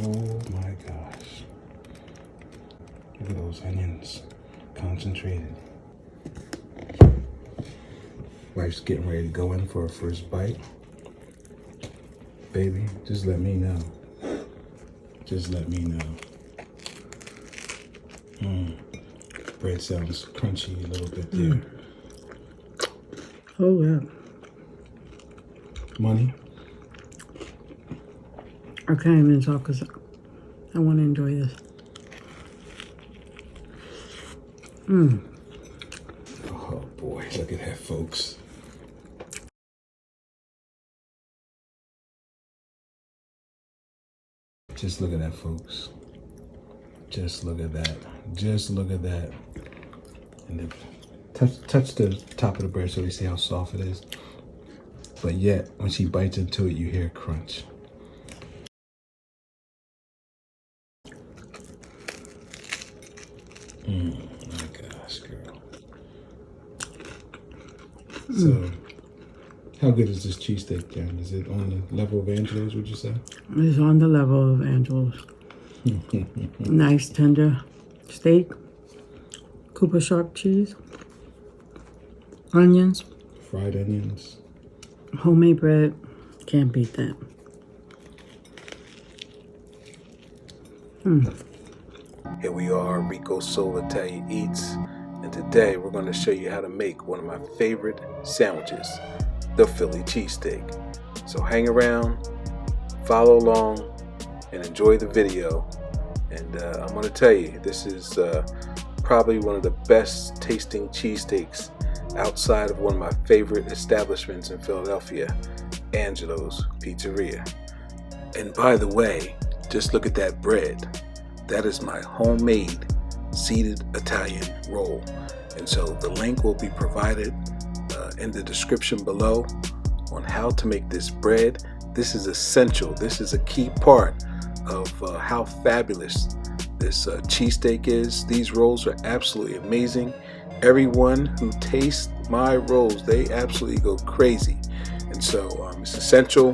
Oh my gosh. Look at those onions, concentrated. Wife's getting ready to go in for her first bite. Baby, just let me know. Just let me know. Bread sounds crunchy a little bit there. Oh, yeah. Money? I can't even talk because I want to enjoy this. Oh boy, look at that, folks. Just look at that, folks. Just look at that. Just look at that. And then touch the top of the bread so we see how soft it is. But yet, when she bites into it, you hear crunch. My gosh, girl. So, how good is this cheesesteak, Jen? Is it on the level of Angelo's, would you say? It's on the level of Angelo's. Nice tender steak, Cooper sharp cheese, onions, Fried onions. homemade bread. Can't beat that. Here we are, Rico Soul Italia Eats, and today we're going to show you how to make one of my favorite sandwiches, the Philly cheesesteak. So hang around, follow along, and enjoy the video. And I'm going to tell you, this is probably one of the best tasting cheesesteaks outside of one of my favorite establishments in Philadelphia, Angelo's Pizzeria. And by the way, just look at that bread. That is my homemade seeded Italian roll. And so the link will be provided in the description below on how to make this bread. This is essential. This is a key part of how fabulous this cheesesteak is. These rolls are absolutely amazing. Everyone who tastes my rolls, they absolutely go crazy. And so it's essential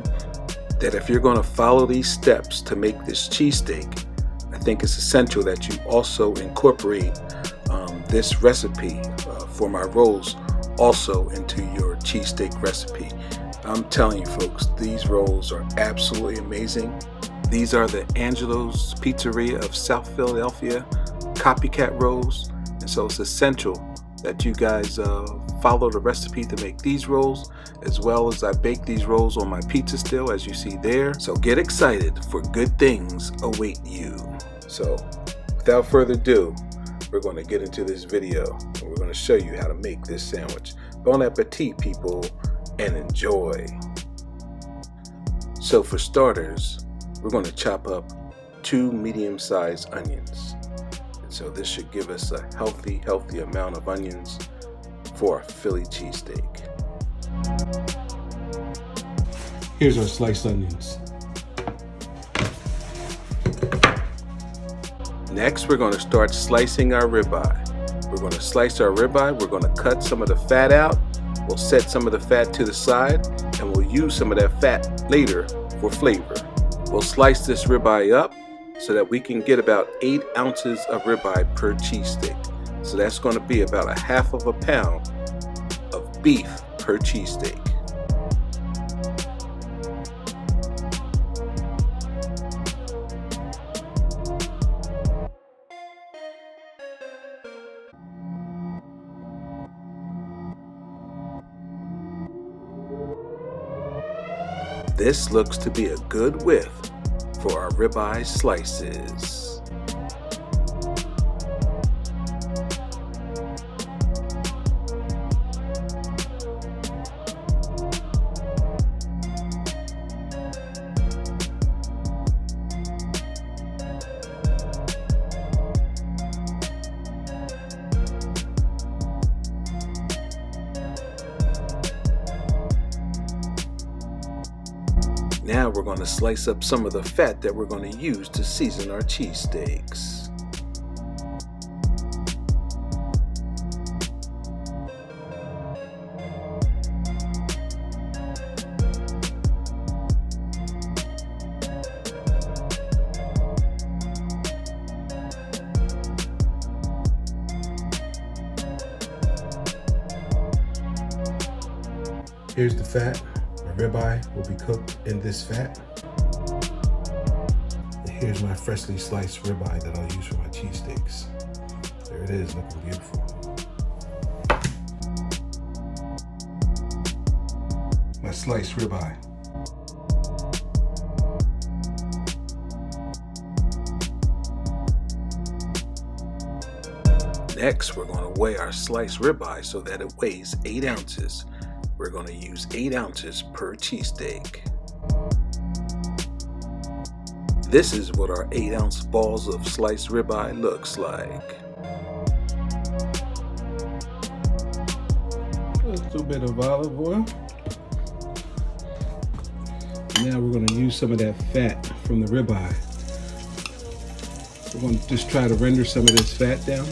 that if you're going to follow these steps to make this cheesesteak, I think it's essential that you also incorporate this recipe for my rolls also into your cheesesteak recipe. I'm telling you folks, these rolls are absolutely amazing. These are the Angelo's Pizzeria of South Philadelphia copycat rolls, and so it's essential that you guys follow the recipe to make these rolls, as well as I bake these rolls on my pizza still, as you see there. So get excited, for good things await you. So without further ado, we're going to get into this video and we're going to show you how to make this sandwich. Bon appetit, people, and enjoy. So for starters, we're going to chop up 2 medium-sized onions. And so this should give us a healthy amount of onions for our Philly cheesesteak. Here's our sliced onions. Next, we're going to start slicing our ribeye. We're going to slice our ribeye. We're going to cut some of the fat out. We'll set some of the fat to the side, and we'll use some of that fat later for flavor. We'll slice this ribeye up so that we can get about 8 ounces of ribeye per cheesesteak. So that's going to be about 1/2 pound of beef per cheesesteak. This looks to be a good width for our ribeye slices. Now we're going to slice up some of the fat that we're going to use to season our cheesesteaks. Here's the fat. My ribeye will be cooked in this fat. And here's my freshly sliced ribeye that I'll use for my cheesesteaks. There it is, looking beautiful. My sliced ribeye. Next, we're going to weigh our sliced ribeye so that it weighs 8 ounces. We're going to use 8 ounces per cheesesteak. This is what our 8-ounce balls of sliced ribeye looks like. A little bit of olive oil. Now we're going to use some of that fat from the ribeye. We're going to just try to render some of this fat down.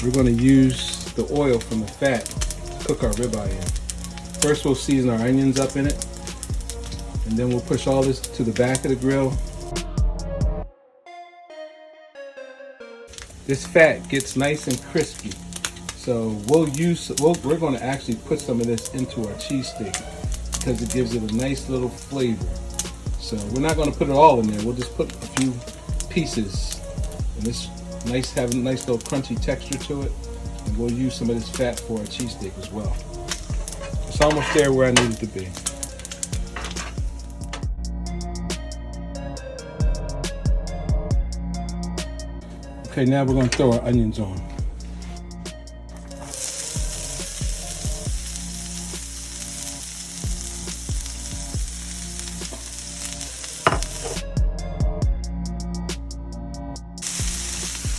We're going to use the oil from the fat to cook our ribeye in. First we'll season our onions up in it, and then we'll push all this to the back of the grill. This fat gets nice and crispy, so we're going to actually put some of this into our cheesesteak because it gives it a nice little flavor. So we're not going to put it all in there. We'll just put a few pieces, and this have a nice little crunchy texture to it, and we'll use some of this fat for our cheesesteak as well. It's almost there where I need it to be. Okay, now we're going to throw our onions on.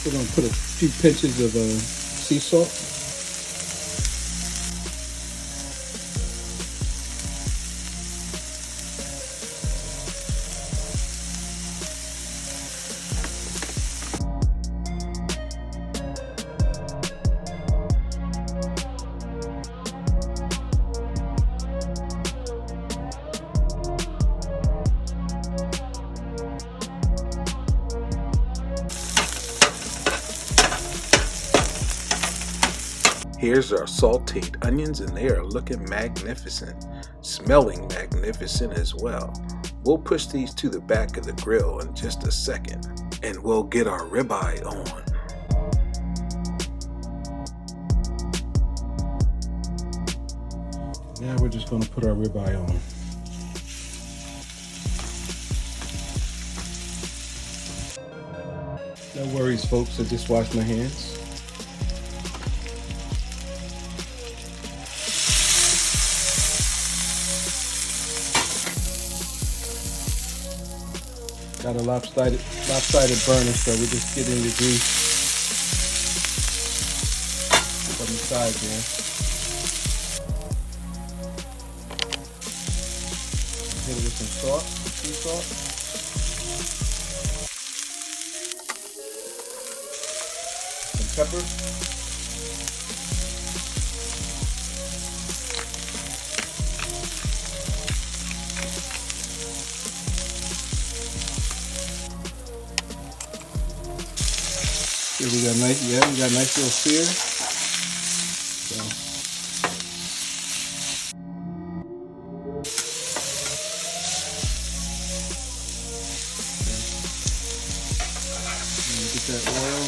We're going to put a few pinches of sea salt. Here's our sauteed onions, and they are looking magnificent, smelling magnificent as well. We'll push these to the back of the grill in just a second, and we'll get our ribeye on. Now we're just going to put our ribeye on. No worries, folks, I just washed my hands. Got a lopsided burner, so we're just getting the grease from the side there. Hit it with some salt, sea salt. Some pepper. Here we got we got a nice little sear. So. Okay. Get that oil.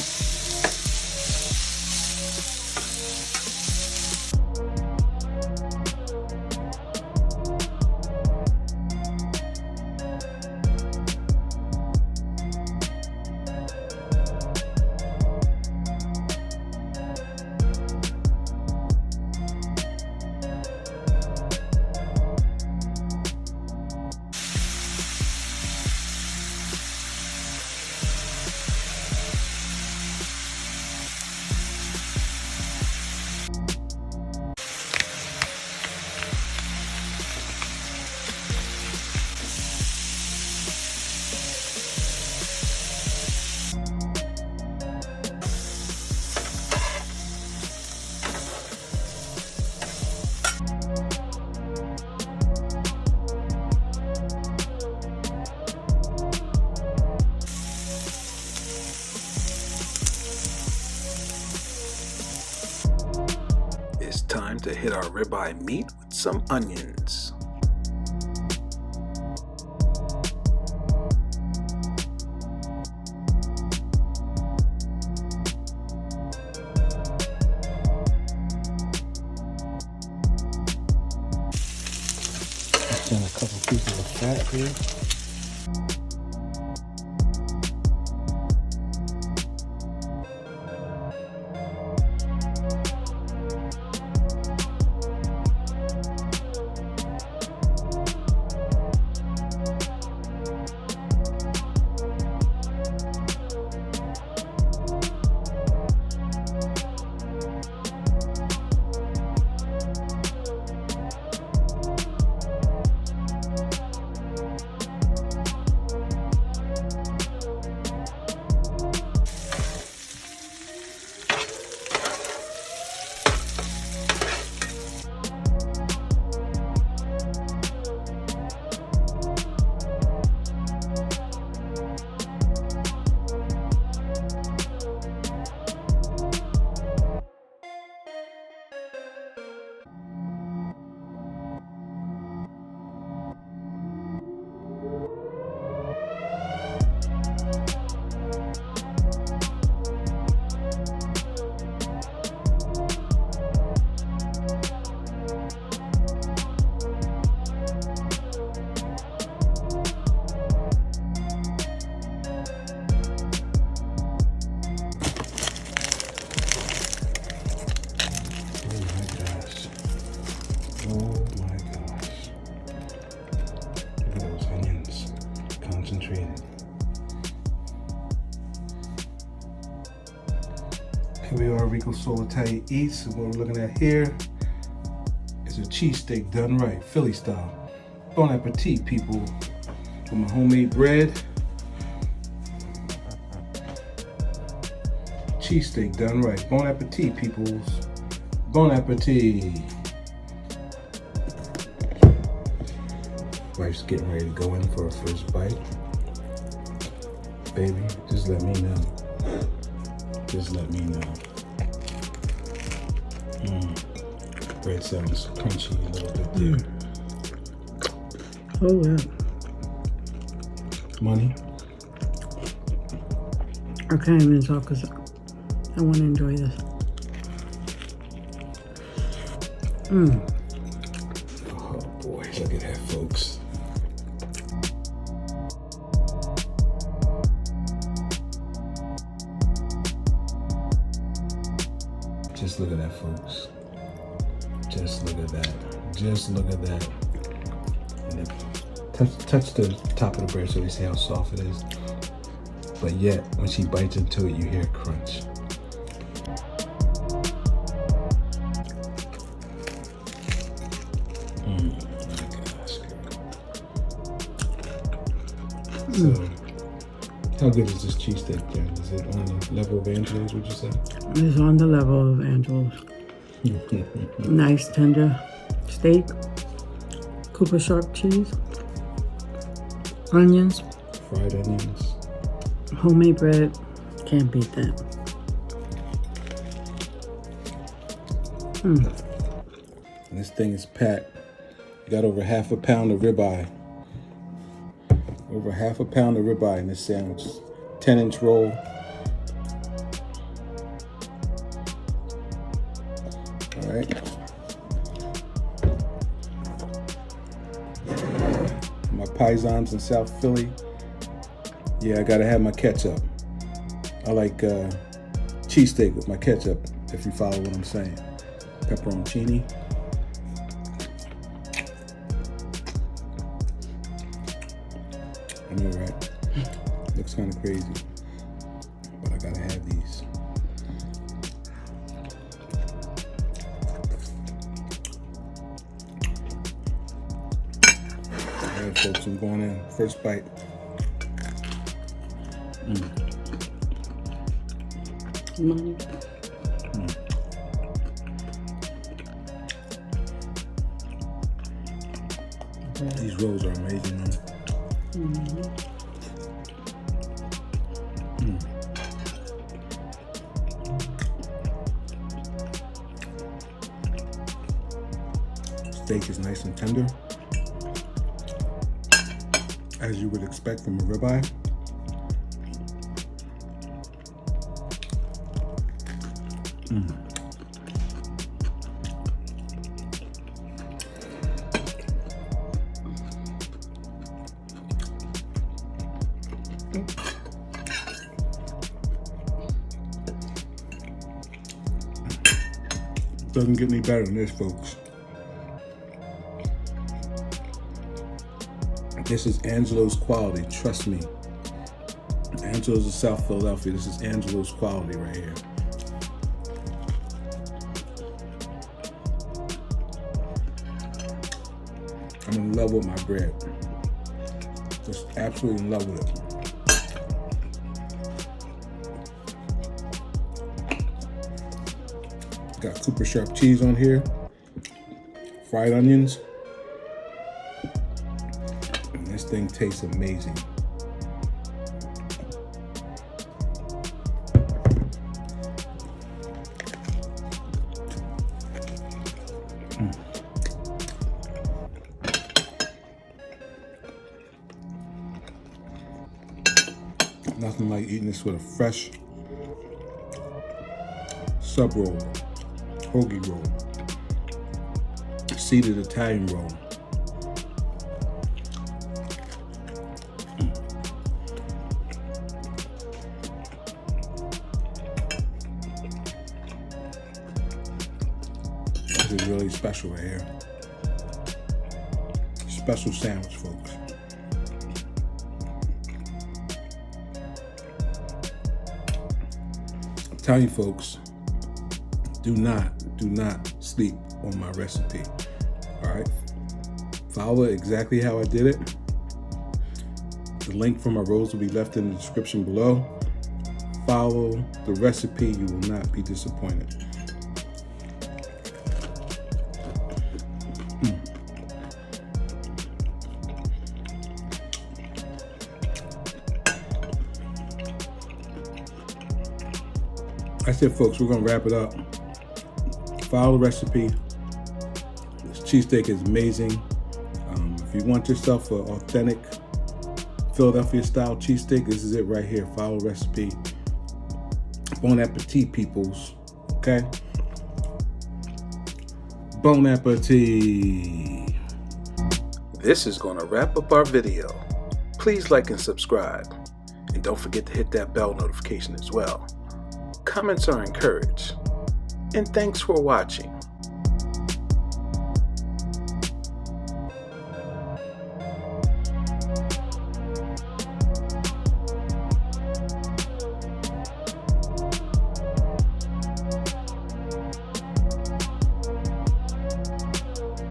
time to hit our ribeye meat with some onions. And a couple pieces of fat here. Here we are, Rico Soul Italia Eats. And what we're looking at here is a cheesesteak done right, Philly style. Bon appetit, people. With my homemade bread. Cheesesteak done right. Bon appetit, peoples. Bon appetit. Wife's getting ready to go in for her first bite. Baby, just let me know. Just let me know. Bread sounds crunchy a little bit there. Oh yeah. Money? I can't even talk because I want to enjoy this. Oh boy, look at that, folks. Just look at that, folks. Just look at that. Just look at that. And then touch the top of the bread so we see how soft it is. But yet, when she bites into it, you hear a crunch. Oh my gosh, girl. So, how good is this cheesesteak, Jen? Is it on the level of Angelo's, would you say? It's on the level of Angelo'S. Nice tender steak, Cooper sharp cheese, onions, Fried onions. homemade bread. Can't beat that. And this thing is packed. You got over half a pound of ribeye. Over half a pound of ribeye in this sandwich. 10-inch roll. All right. My paisans in South Philly. Yeah, I gotta have my ketchup. I like cheesesteak with my ketchup, if you follow what I'm saying. Pepperoncini. I know, right? Looks kind of crazy, but I gotta have these. All right, folks, I'm going in. First bite. Money. These rolls are amazing, man. steak is nice and tender, as you would expect from a ribeye. Doesn't get any better than this, folks. This is Angelo's quality, trust me. Angelo's of South Philadelphia. This is Angelo's quality right here. I'm in love with my bread. Just absolutely in love with it. Got Cooper sharp cheese on here, fried onions, and this thing tastes amazing. Nothing like eating this with a fresh sub roll, hoagie roll, seeded Italian roll. This is really special right here. Special sandwich, folks. I'm telling you, folks, do not sleep on my recipe. All right, follow it exactly how I did it. The link for my rolls will be left in the description below. Follow the recipe, you will not be disappointed. That's it, folks. We're gonna wrap it up. Follow the recipe. This cheesesteak is amazing. If you want yourself an authentic Philadelphia style cheesesteak, this is it right here. Follow the recipe. Bon appetit, peoples. Okay? Bon appetit. This is going to wrap up our video. Please like and subscribe. And don't forget to hit that bell notification as well. Comments are encouraged. And thanks for watching.